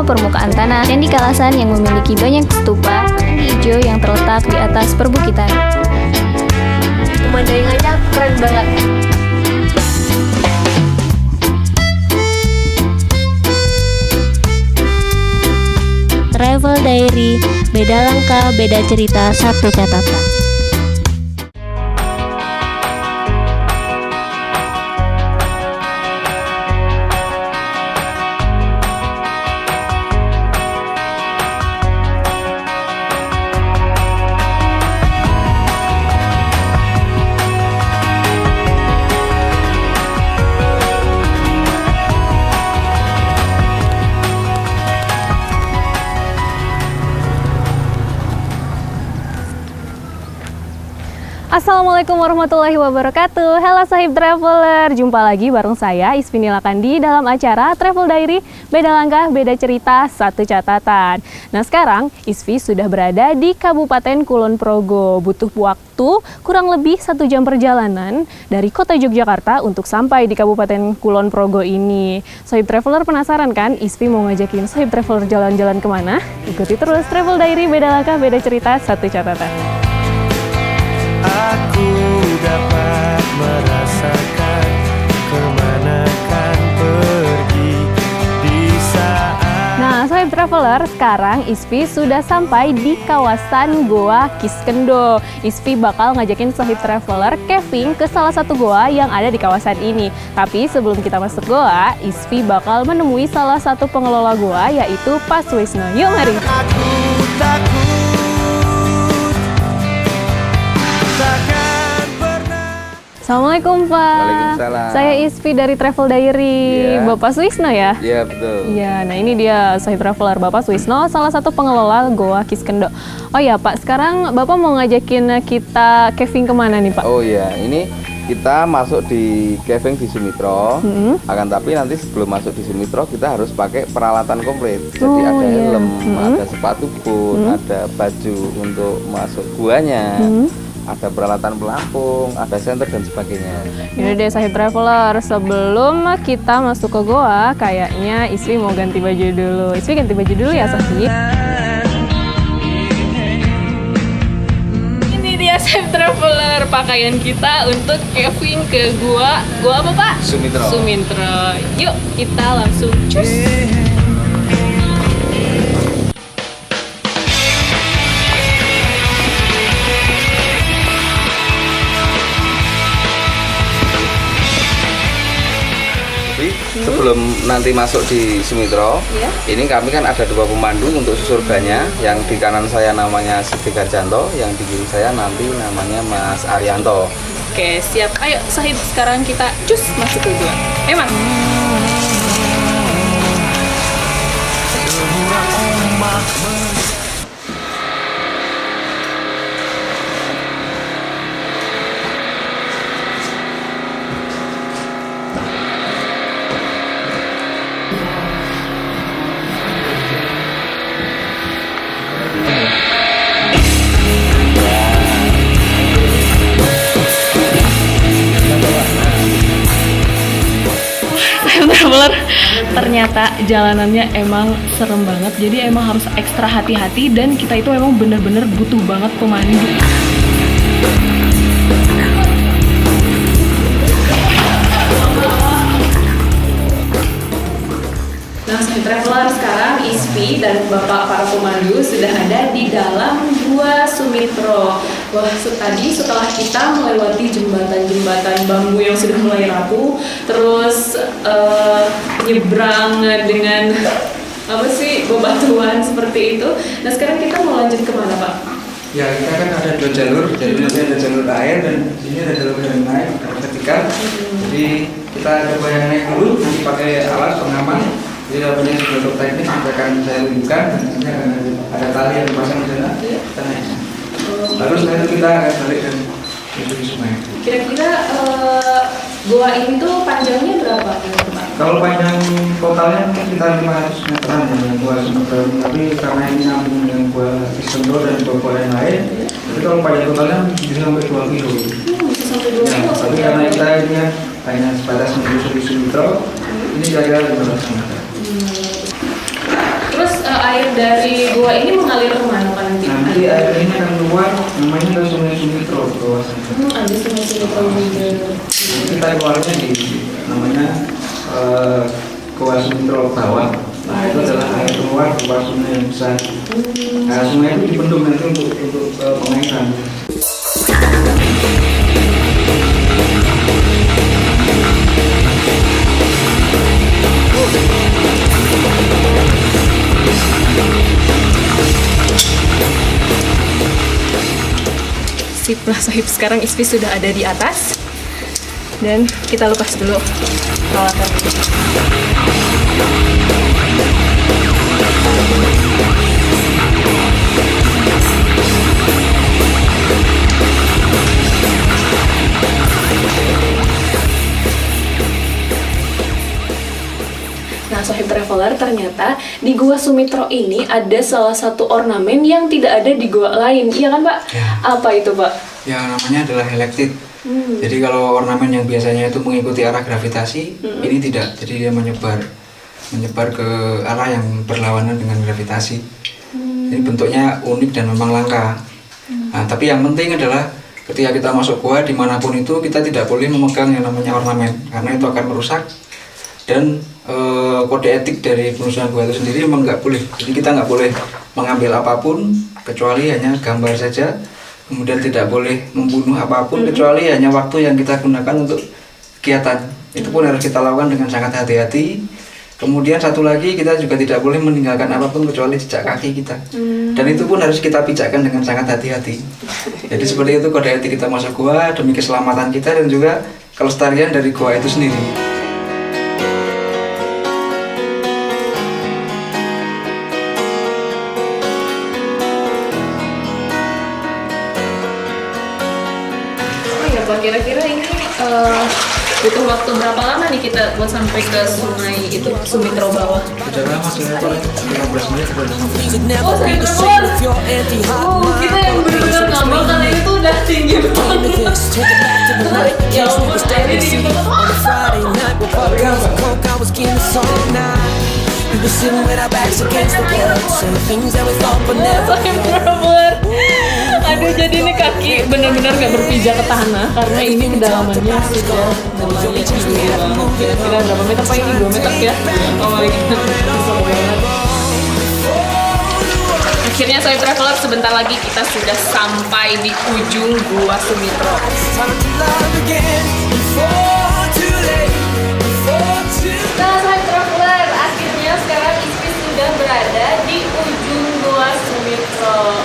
permukaan tanah dan di kawasan yang memiliki banyak stupa hijau yang terletak di atas perbukitan. Pemandangannya keren banget. Travel Diary, beda langkah, beda cerita, satu catatan. Assalamualaikum warahmatullahi wabarakatuh. Halo Sahib Traveler, jumpa lagi bareng saya Isfi Nilakandi dalam acara Travel Diary, beda langkah, beda cerita, satu catatan. Nah sekarang Isfi sudah berada di Kabupaten Kulon Progo. Butuh waktu kurang lebih 1 jam perjalanan dari kota Yogyakarta untuk sampai di Kabupaten Kulon Progo ini. Sahib Traveler penasaran kan Isfi mau ngajakin Sahib Traveler jalan-jalan kemana? Ikuti terus Travel Diary, beda langkah, beda cerita, satu catatan. Aku dapat merasakan kemana kan pergi di saat. Nah, Sahib Traveler, sekarang Isfi sudah sampai di kawasan Goa Kiskendho. Isfi bakal ngajakin Sahib Traveler camping ke salah satu goa yang ada di kawasan ini. Tapi sebelum kita masuk goa, Isfi bakal menemui salah satu pengelola goa yaitu Pak Suwisno. Yuk mari. Aku takut takkan pernah. Assalamualaikum Pak. Waalaikumsalam. Saya Isfi dari Travel Diary. Iya. Bapak Suwisno ya? Iya betul. Iya, nah ini dia Sahib Traveler Bapak Suwisno, salah satu pengelola Goa Kiskendho. Oh ya Pak, sekarang Bapak mau ngajakin kita camping kemana nih Pak? Oh iya, ini kita masuk di caving di Sumitro. Akan tapi nanti sebelum masuk di Sumitro kita harus pakai peralatan komplit. Jadi Oh, ada iya. helm, ada sepatu boot, ada baju untuk masuk guanya, ada peralatan pelampung, ada senter dan sebagainya. Ini deh Sahib Traveler, sebelum kita masuk ke Goa, kayaknya Isfi mau ganti baju dulu. Isfi ganti baju dulu ya Sahib. Ini dia Sahib Traveler, pakaian kita untuk camping ke Goa. Goa apa Pak? Sumitro. Sumitro. Yuk kita langsung cus. Sebelum nanti masuk di Sumitro, ini kami kan ada 2 pemandu untuk surganya. Yang di kanan saya namanya Siti Garjanto, yang di kiri saya nanti namanya Mas Arianto. Oke, siap. Ayo Sahib, sekarang kita cus masuk ke Goa. Emang. Traveler, ternyata jalanannya emang serem banget, jadi emang harus ekstra hati-hati dan kita itu emang bener-bener butuh banget pemandu. Nah, Sahib Traveler, sekarang Isfi dan Bapak para pemandu sudah ada di dalam Gua Sumitro. Wah, tadi setelah kita melewati jembatan-jembatan bambu yang sudah mulai rapuh, terus nyebrang dengan bebatuan seperti itu. Nah, sekarang kita mau lanjut kemana Pak? Ya, kita kan ada 2 jalur, jadi nanti ada jalur air dan di sini ada jalur yang naik, ada vertikal. Jadi kita coba yang naik dulu, nanti pakai alat pengaman. Jadi banyak produk teknis yang akan saya tunjukkan. Nanti ada tali yang dipasang di sana, kita naik. Lalu setelah itu kita akan balik dan itu di sungai. Kira-kira gua ini tuh panjangnya berapa Pak? Kalau panjang totalnya mungkin sekitar 500 meteran dengan gua Sumatera, tapi karena ini nyambung dengan gua Kiskendho dan gua yang lain, jadi kalau panjang totalnya bisa sampai 2 kilo. Bisa sampai 2 Ya, kilo. tapi karena kita ini hanya sebatas menyusuri Sumitro, ini kira-kira 500 meter. air dari gua ini mengalir kemana Pak nanti? Nanti air ini akan keluar, namanya adalah Sungai Sumitro di bawah sana. Ada Sungai Sumitro juga. Kita keluarnya di namanya Goa Sumitro bawah. Nah itu adalah air keluar sungai yang besar. Nah sungai itu dibendung nanti untuk pengairan. Sip lah Sahib, sekarang Isfi sudah ada di atas dan kita lepas dulu peralatan. Nah, Sohib Traveler, ternyata di Gua Sumitro ini ada salah satu ornamen yang tidak ada di gua lain, iya kan Pak? Ya. Apa itu Pak? Ya namanya adalah helektid. Jadi kalau ornamen yang biasanya itu mengikuti arah gravitasi, ini tidak. Jadi dia menyebar ke arah yang berlawanan dengan gravitasi. Jadi bentuknya unik dan memang langka. Nah, tapi yang penting adalah ketika kita masuk gua dimanapun itu kita tidak boleh memegang yang namanya ornamen karena itu akan merusak. Dan kode etik dari penelusuran gua itu sendiri memang nggak boleh. Jadi kita nggak boleh mengambil apapun kecuali hanya gambar saja. Kemudian tidak boleh membunuh apapun kecuali hanya waktu yang kita gunakan untuk kegiatan. Itu pun harus kita lakukan dengan sangat hati-hati. Kemudian satu lagi, kita juga tidak boleh meninggalkan apapun kecuali jejak kaki kita. Dan itu pun harus kita pijakkan dengan sangat hati-hati. Jadi seperti itu kode etik kita masuk gua demi keselamatan kita dan juga kelestarian dari gua itu sendiri. Kira-kira ini butuh waktu berapa lama nih kita buat sampai ke sungai itu Sumitro bawah? Sudah lama sih, 15 menit sudah sampai. Oh, Sohib Traveler! Kita yang benar-benar ngambang karena itu udah tinggi banget. Ya ampun, airnya dingin banget. Sohib Traveler! Aduh, jadi ini kaki benar-benar gak berpijak ke tanah karena ini kedalamannya sudah lumayan tinggi banget. Kira-kira berapa meter Pak ini? 2 meter ya? Oh my god, bisa banget. Akhirnya Sohib Traveler, sebentar lagi kita sudah sampai di ujung Gua Sumitro. Nah Sohib Traveler, akhirnya sekarang Isfi sudah berada di ujung Gua Sumitro.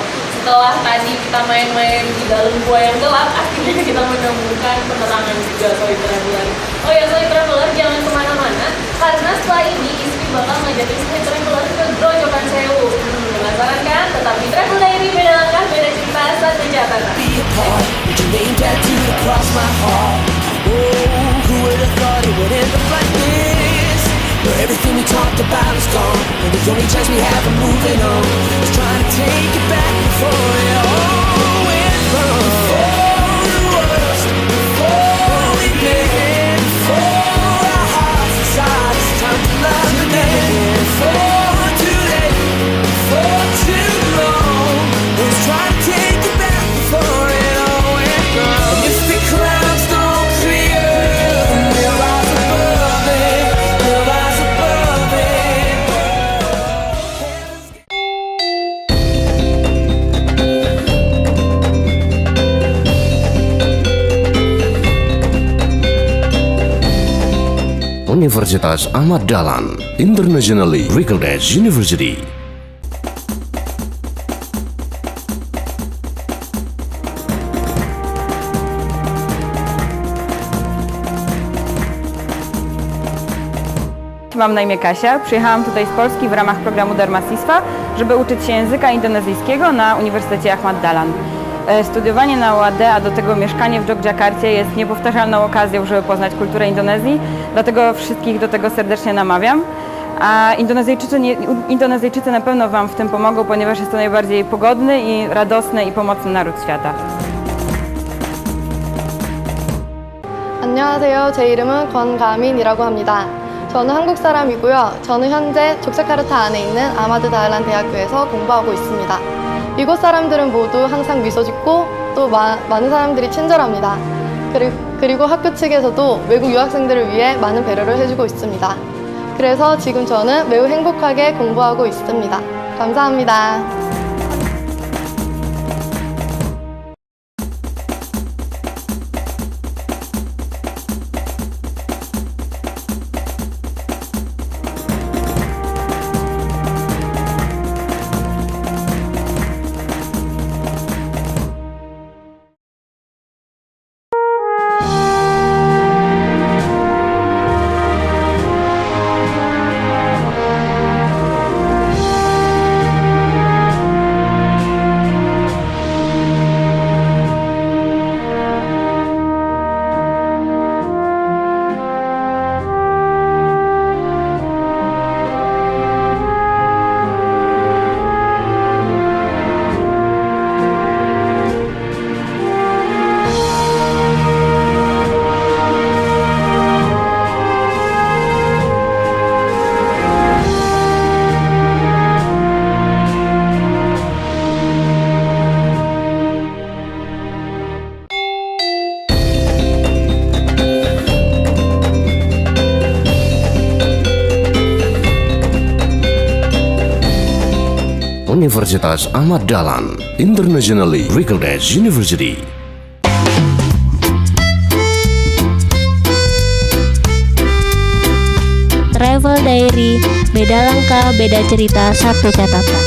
Setelah tadi kita main-main di dalam gua yang gelap, akhirnya kita menemukan penerangan juga Sohib Traveler. Oh ya Sohib Traveler, jangan kemana-mana karena setelah ini Isfi bakal ngajakin Sohib Traveler ke Grojogan Sewu. Penasaran kan? Tetap di Travel Diary, beda langkah, beda cerita, satu catatan. Everything we talked about is gone, and the only chance we have of moving on is trying to take it back before it all went wrong. Before the worst, before we made, before our hearts decide it's time to love again. Before too late, before too long, let's try to take it back before it all went wrong. And if the clouds don't clear, we'll rise above it. Universitas Ahmad Dahlan, internationally recognized university. Mam na imię Kasia, przyjechałam tutaj z Polski w ramach programu Dharmasistwa, żeby uczyć się języka indonezyjskiego na Uniwersytecie Ahmad Dahlan. Studiowanie na UAD, a do tego mieszkanie w Jogjakarcie jest niepowtarzalną okazją, żeby poznać kulturę Indonezji, dlatego wszystkich do tego serdecznie namawiam. A Indonezyjczycy na pewno Wam w tym pomogą, ponieważ jest to najbardziej pogodny i radosny i pomocny naród świata. 안녕하세요. 제 이름은 권가민이라고 합니다. 저는 한국 사람이고요. 저는 현재 족자카르타 안에 있는 아마드 다알란 대학교에서 공부하고 있습니다. 이곳 사람들은 모두 항상 미소 짓고 또 많은 사람들이 친절합니다. 그리고 학교 측에서도 외국 유학생들을 위해 많은 배려를 해주고 있습니다. 그래서 지금 저는 매우 행복하게 공부하고 있습니다. 감사합니다. Universitas Ahmad Dahlan, internationally recognized university. Travel Diary, beda langkah, beda cerita, satu catatan.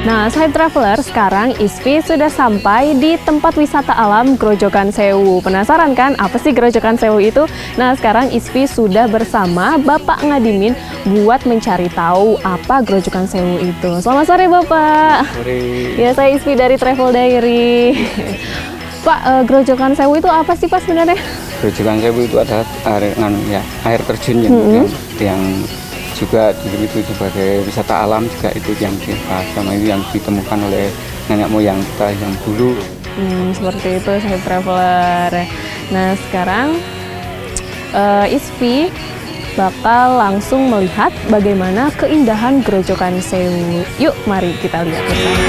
Nah, Sahib Traveler, sekarang Isfi sudah sampai di tempat wisata alam Grojogan Sewu. Penasaran kan apa sih Grojogan Sewu itu? Nah, sekarang Isfi sudah bersama Bapak Ngadimin buat mencari tahu apa Grojogan Sewu itu. Selamat sore Bapak. Sore. Ya, saya Isfi dari Travel Diary. Pak, Grojogan Sewu itu apa sih Pak sebenarnya? Grojogan Sewu itu adalah air terjun yang juga itu sebagai wisata alam, juga itu yang sama itu yang ditemukan oleh nenek moyang kita yang dulu. Seperti itu Sahib Traveler. Nah, sekarang Isfi bakal langsung melihat bagaimana keindahan Grojogan Sewu. Yuk, mari kita lihat bersama.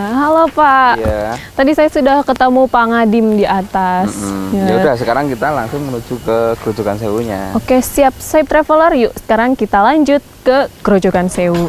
Halo Pak. Iya. Tadi saya sudah ketemu Pak Ngadim di atas. Ya udah, sekarang kita langsung menuju ke Grojogan Sewunya. Oke, siap Sahib Traveler. Yuk, sekarang kita lanjut ke Grojogan Sewu.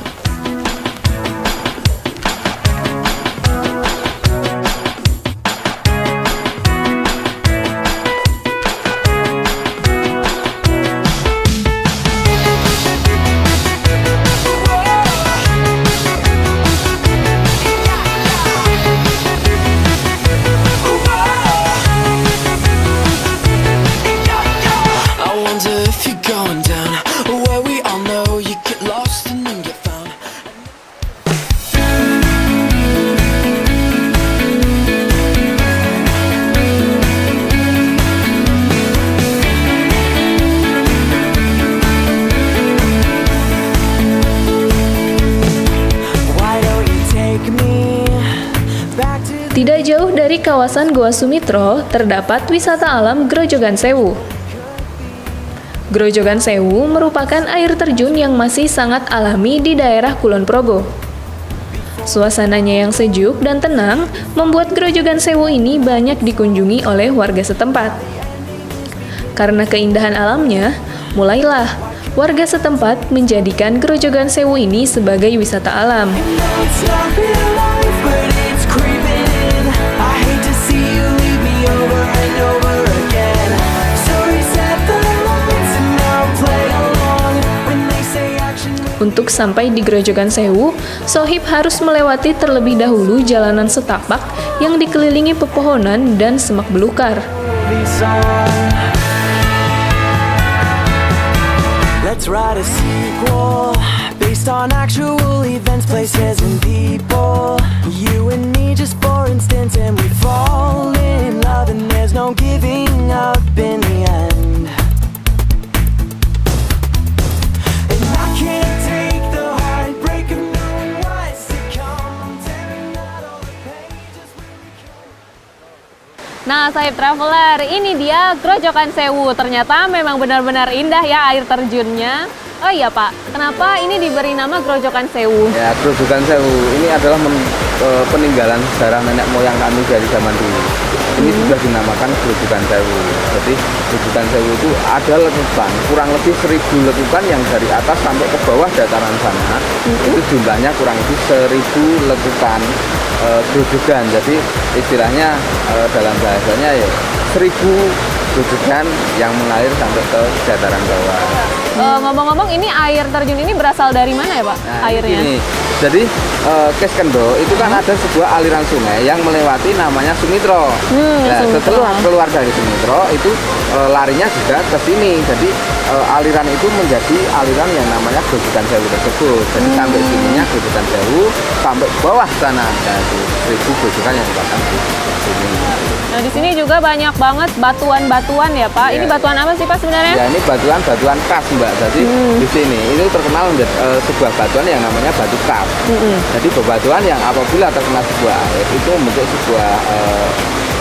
Tidak jauh dari kawasan Goa Sumitro, terdapat wisata alam Grojogan Sewu. Grojogan Sewu merupakan air terjun yang masih sangat alami di daerah Kulon Progo. Suasananya yang sejuk dan tenang membuat Grojogan Sewu ini banyak dikunjungi oleh warga setempat. Karena keindahan alamnya, mulailah warga setempat menjadikan Grojogan Sewu ini sebagai wisata alam. Untuk sampai di Grojogan Sewu, Sohib harus melewati terlebih dahulu jalanan setapak yang dikelilingi pepohonan dan semak belukar. Let's write a sequel based on actual events, places, and people. You and me, just for instance, and we fall in love, and there's no giving up in the end. And I can't take the heartbreak of knowing what's to come, tearing out all the pages where we come. Nah, Sahib Traveler, ini dia Grojogan Sewu. Ternyata memang benar-benar indah ya air terjunnya. Oh iya Pak, kenapa ini diberi nama Grojogan Sewu? Ya, Grojogan Sewu ini adalah peninggalan sejarah nenek moyang kami dari zaman dulu. Ini sudah dinamakan Grojogan Sewu. Jadi Grojogan Sewu itu ada letupan, kurang lebih 1000 letupan yang dari atas sampai ke bawah dataran sana. Itu jumlahnya kurang lebih 1000 letupan grojogan. Jadi istilahnya dalam bahasanya ya 1000 grojogan yang mengalir sampai ke dataran bawah. Ngomong-ngomong, ini air terjun ini berasal dari mana ya Pak? Nah, airnya? Ini. Jadi Keskendo itu kan ada sebuah aliran sungai yang melewati namanya Sumitro. Nah, setelah keluar dari Sumitro itu larinya juga ke sini. Jadi aliran itu menjadi aliran yang namanya Grojogan Sewu tersebut. Jadi sampai sininya Grojogan Sewu, sampai bawah sana ada 1000 grojogan yang dibakar di sini. Nah, di sini juga banyak banget batuan-batuan ya Pak. Ini batuan apa sih Pak sebenarnya? Ya, ini batuan-batuan kas Mbak. Jadi di sini itu terkenal menjadi sebuah batuan yang namanya batu kas. Jadi bebatuan yang apabila terkena sebuah air itu membentuk sebuah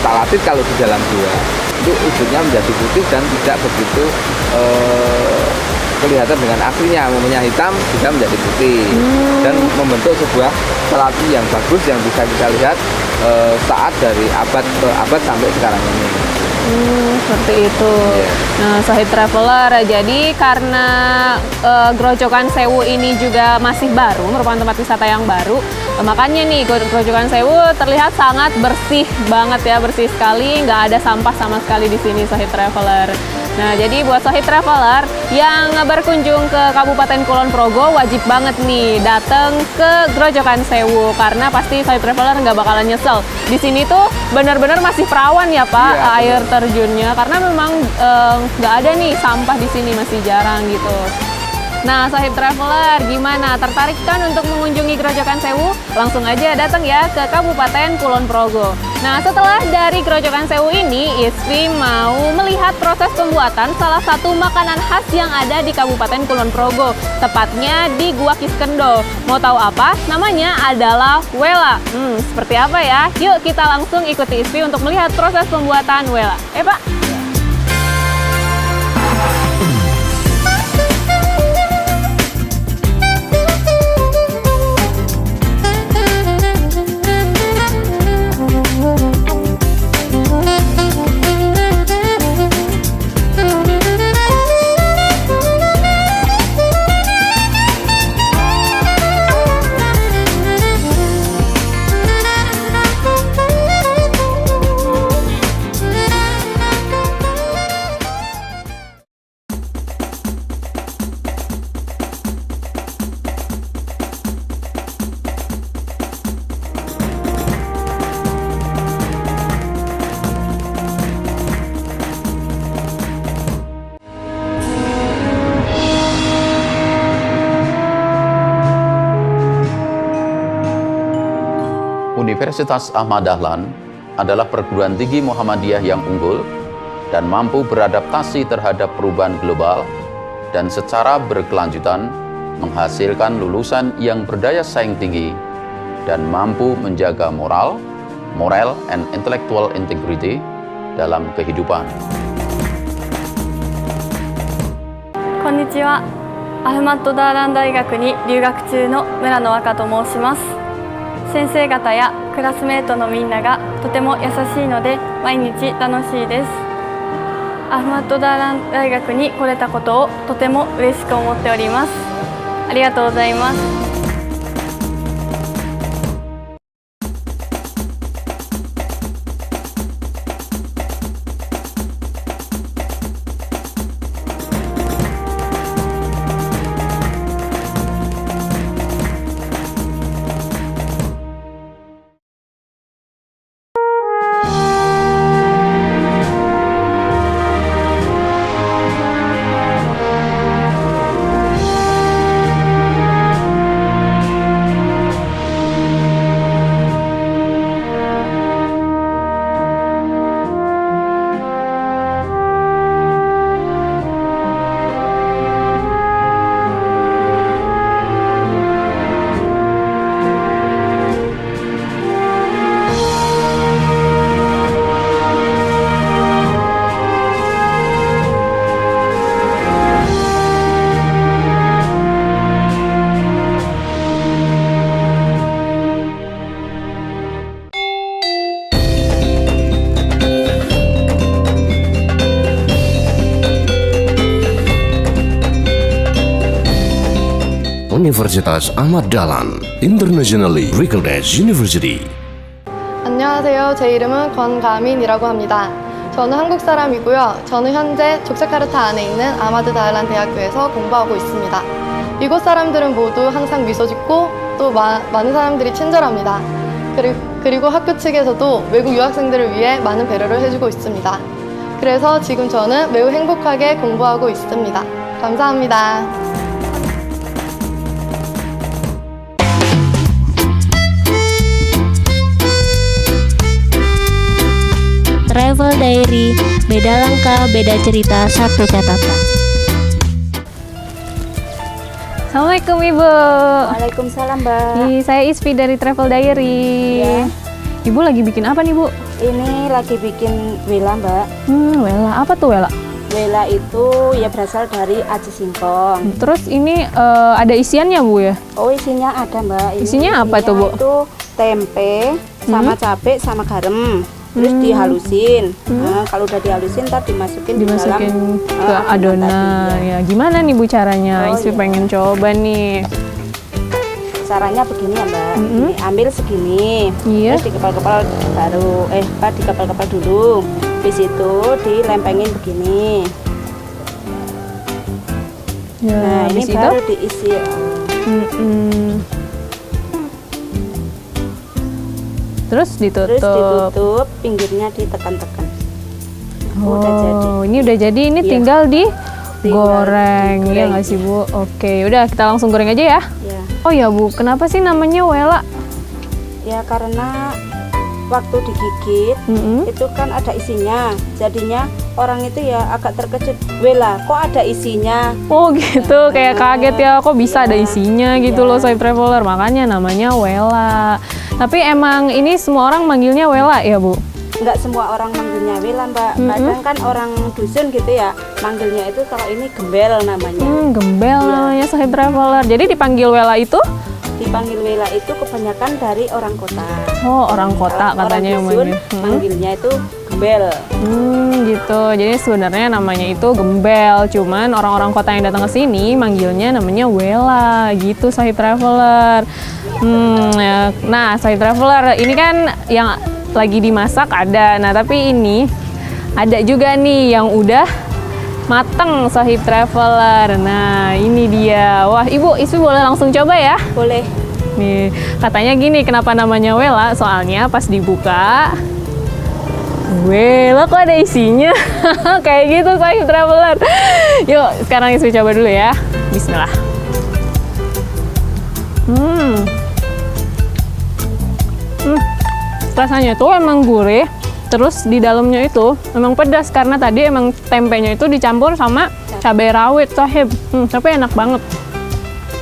stalaktit kalau di dalam gua. Itu wujudnya menjadi putih dan tidak begitu kelihatan dengan aslinya. Umumnya hitam bisa menjadi putih dan membentuk sebuah stalaktit yang bagus yang bisa kita lihat saat dari abad ke abad sampai sekarang ini. Seperti itu. Nah, Sahib Traveler, jadi karena Grojogan Sewu ini juga masih baru, merupakan tempat wisata yang baru, makanya nih Grojogan Sewu terlihat sangat bersih banget ya, bersih sekali, nggak ada sampah sama sekali di sini Sahib Traveler. Nah, jadi buat Sahib Traveler yang berkunjung ke Kabupaten Kulon Progo wajib banget nih datang ke Grojogan Sewu karena pasti Sahib Traveler nggak bakalan nyesel. Di sini tuh benar-benar masih perawan ya Pak air terjunnya karena memang nggak ada nih sampah di sini, masih jarang gitu. Nah, Sahib Traveler, gimana? Tertarik kan untuk mengunjungi Grojogan Sewu? Langsung aja datang ya ke Kabupaten Kulon Progo. Nah, setelah dari Grojogan Sewu ini, Isfi mau melihat proses pembuatan salah satu makanan khas yang ada di Kabupaten Kulon Progo, tepatnya di Gua Kiskendo. Mau tahu apa? Namanya adalah wela. Seperti apa ya? Yuk kita langsung ikuti Isfi untuk melihat proses pembuatan wela. Pak. Universitas Ahmad Dahlan adalah perguruan tinggi Muhammadiyah yang unggul dan mampu beradaptasi terhadap perubahan global dan secara berkelanjutan menghasilkan lulusan yang berdaya saing tinggi dan mampu menjaga moral and intellectual integrity dalam kehidupan. Konnichiwa. アフマッドダーラン大学に留学中の村野若と申します。先生方やクラスメートのみんながとても優しいので毎日楽しいです。アフマッドダーラン大学に来れたことをとても嬉しく思っております。ありがとうございます。Universitas Ahmad Dahlan Internationally Recognized University. 안녕하세요. 제 이름은 권가민이라고 합니다. 저는 한국 사람이고요. 저는 현재 족자카르타 안에 있는 아마드 다알란 대학교에서 공부하고 있습니다. 이곳 사람들은 모두 항상 미소 짓고 또 많은 사람들이 친절합니다. 그리고 학교 측에서도 외국 유학생들을 위해 많은 배려를 해주고 있습니다. 그래서 지금 저는 매우 행복하게 공부하고 있습니다. 감사합니다. Travel Diary, beda langkah, beda cerita, satu catatan. Assalamualaikum Ibu. Waalaikumsalam Mbak. Saya Isfi dari Travel Diary. Ya. Ibu lagi bikin apa nih Bu? Ini lagi bikin wela Mbak. Wela apa tuh wela? Wela itu ya berasal dari aci singkong. Terus ini ada isiannya Bu ya? Oh isinya ada Mbak. Isinya apa tuh Bu? Itu tempe sama cabai sama garam. Terus dihalusin. Nah, kalau udah dihalusin ntar dimasukin dalam ke adonan. Ya, gimana nih Bu caranya? Isfi pengen coba nih. Caranya begini ya Mbak. Ini ambil segini. Terus dikepal-kepal dikepal-kepal dulu. Habis itu dilempengin begini. Ya, nah, ini baru diisi. Terus ditutup, pinggirnya ditekan-tekan. Udah jadi. Ini udah jadi, ini tinggal digoreng, ya nggak sih Bu? Oke, udah kita langsung goreng aja ya. Ya. Oh ya Bu, kenapa sih namanya wela? Ya karena waktu digigit itu kan ada isinya, jadinya orang itu ya agak terkejut. Wela, kok ada isinya? Oh gitu, kayak kaget ya, kok bisa ada isinya gitu loh Sahib Traveler, makanya namanya wela. Tapi emang ini semua orang manggilnya wela ya Bu? Enggak semua orang manggilnya wela Mbak, kadang kan orang dusun gitu ya, manggilnya itu kalau ini gembel namanya. Gembel namanya Sahib Traveler, jadi dipanggil wela itu? Dipanggil wela itu kebanyakan dari orang kota. Oh orang kota katanya yang manggil. Manggilnya itu gembel. Gitu, jadi sebenarnya namanya itu gembel, cuman orang-orang kota yang datang ke sini manggilnya namanya wela gitu Sahib Traveler. Nah Sahib Traveler ini kan yang lagi dimasak ada, nah tapi ini ada juga nih yang udah mateng Sahib Traveler. Nah ini dia. Wah Ibu, Isfi boleh langsung coba ya? Boleh. Nih katanya gini, kenapa namanya wela? Soalnya pas dibuka, wela kok ada isinya. Kayak gitu Sahib Traveler. Yuk sekarang Isfi coba dulu ya. Bismillah. Rasanya tuh emang gurih. Terus di dalamnya itu memang pedas karena tadi emang tempenya itu dicampur sama cabai rawit Sahib. Tapi enak banget.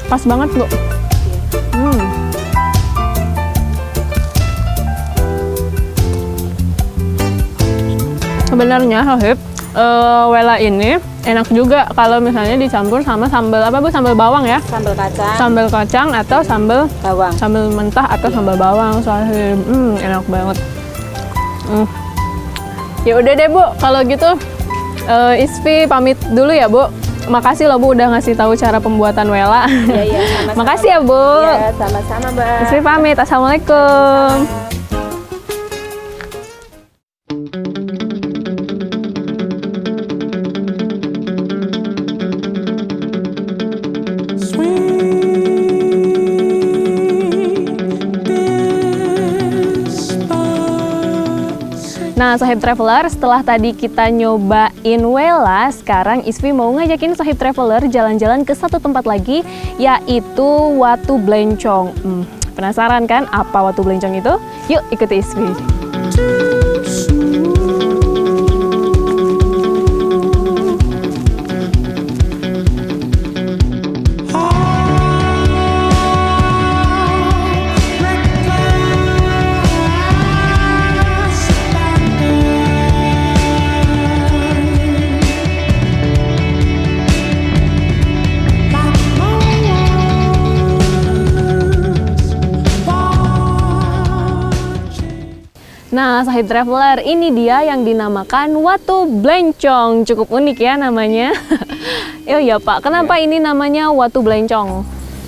Pas banget Bu. Sebenarnya Sahib, wela ini enak juga kalau misalnya dicampur sama sambal apa Bu? Sambal bawang ya? Sambal kacang. Sambal kacang atau sambal bawang. Sambal mentah atau sambal bawang Sahib. Enak banget. Ya udah deh Bu, kalau gitu Isfi pamit dulu ya Bu. Makasih loh Bu udah ngasih tahu cara pembuatan wela. Iya, sama-sama. Makasih ya Bu. Iya, sama-sama Mbak. Isfi pamit. Assalamualaikum. Nah, Sahib Traveler, setelah tadi kita nyobain wela, sekarang Isfi mau ngajakin Sahib Traveler jalan-jalan ke satu tempat lagi, yaitu Watu Blencong. Penasaran kan apa Watu Blencong itu? Yuk ikuti Isfi. Nah, Sahib Traveler, ini dia yang dinamakan Watu Blencong. Cukup unik ya namanya. Oh iya Pak, kenapa ini namanya Watu Blencong?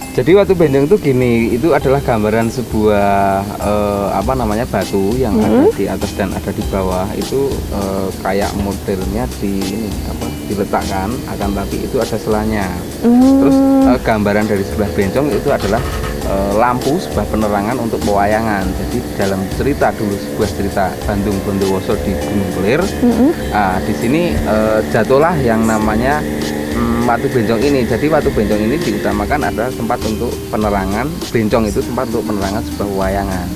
Jadi Watu Benjong itu gini, itu adalah gambaran sebuah batu yang ada di atas dan ada di bawah. Itu kayak modelnya diletakkan, akan tapi itu ada selanya. Terus gambaran dari sebelah bencong itu adalah lampu, sebuah penerangan untuk pewayangan. Jadi dalam cerita dulu, sebuah cerita Bandung Bondowoso di Gunung Kelir, di sini jatuhlah yang namanya Watu Benjong ini. Jadi Watu Benjong ini diutamakan adalah tempat untuk penerangan. Bencong itu tempat untuk penerangan sebuah pewayangan.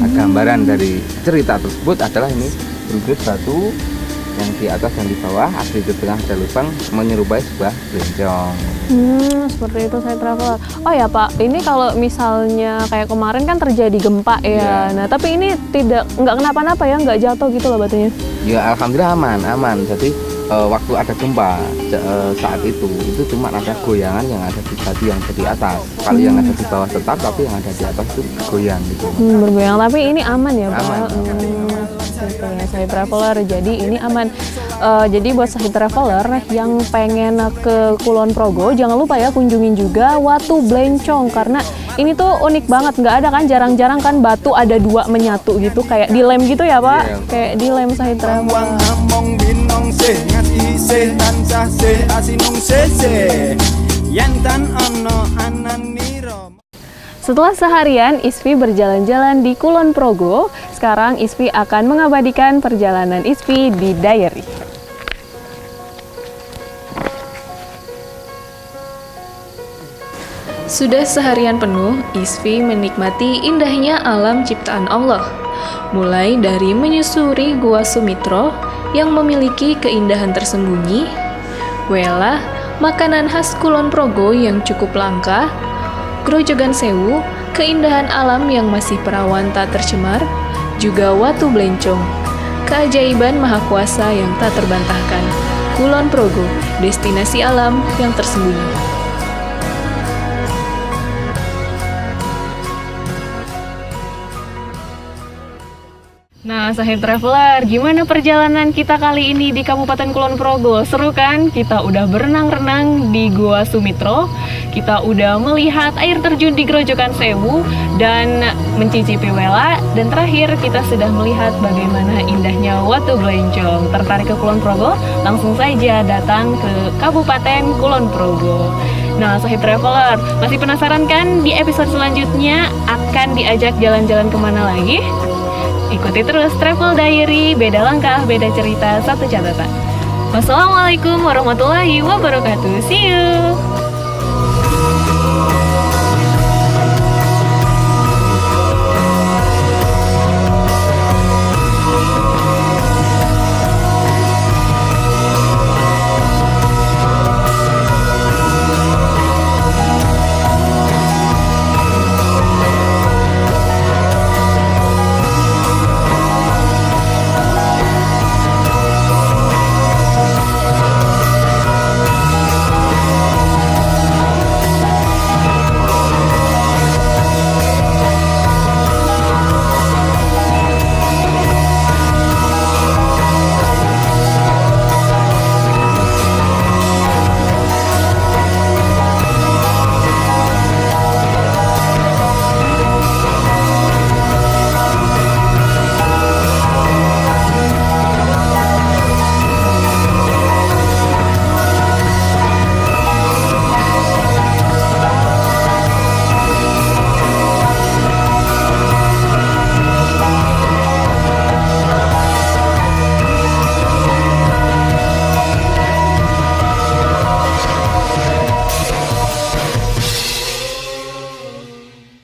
Nah, gambaran dari cerita tersebut adalah ini berwujud batu yang di atas dan di bawah, di tengah ada lubang menyerupai sebuah bencong. Seperti itu saya traveler. Oh ya Pak, ini kalau misalnya kayak kemarin kan terjadi gempa ya. Nah tapi ini nggak kenapa-napa ya, nggak jatuh gitu loh batunya? Ya alhamdulillah aman. Jadi waktu ada gempa saat itu cuma ada goyangan yang ada di batu yang ada di atas. Kalau yang ada di bawah tetap, tapi yang ada di atas itu goyang gitu. Bergoyang, tapi ini aman ya Pak? Aman. Sahib Traveler, jadi ini aman. Jadi buat Sahib Traveler yang pengen ke Kulon Progo, jangan lupa ya kunjungin juga Watu Blencong, karena ini tuh unik banget, nggak ada kan, jarang-jarang kan batu ada dua menyatu gitu, kayak dilem gitu ya Pak? Kayak dilem Sahib Traveler. Setelah seharian Isfi berjalan-jalan di Kulon Progo, sekarang Isfi akan mengabadikan perjalanan Isfi di diary. Sudah seharian penuh, Isfi menikmati indahnya alam ciptaan Allah. Mulai dari menyusuri Gua Sumitro yang memiliki keindahan tersembunyi, Wela, makanan khas Kulon Progo yang cukup langka, Grojogan Sewu, keindahan alam yang masih perawan tak tercemar, juga Watu Blencong, keajaiban maha kuasa yang tak terbantahkan. Kulon Progo, destinasi alam yang tersembunyi. Nah, Sahib Traveler, gimana perjalanan kita kali ini di Kabupaten Kulon Progo? Seru kan? Kita udah berenang-renang di Gua Sumitro, kita udah melihat air terjun di Grojogan Sewu, dan mencicipi Wela, dan terakhir kita sudah melihat bagaimana indahnya Watu Blencong. Tertarik ke Kulon Progo? Langsung saja datang ke Kabupaten Kulon Progo. Nah, Sahib Traveler, masih penasaran kan di episode selanjutnya akan diajak jalan-jalan kemana lagi? Ikuti terus Travel Diary, beda langkah, beda cerita, satu catatan. Wassalamualaikum warahmatullahi wabarakatuh. See you!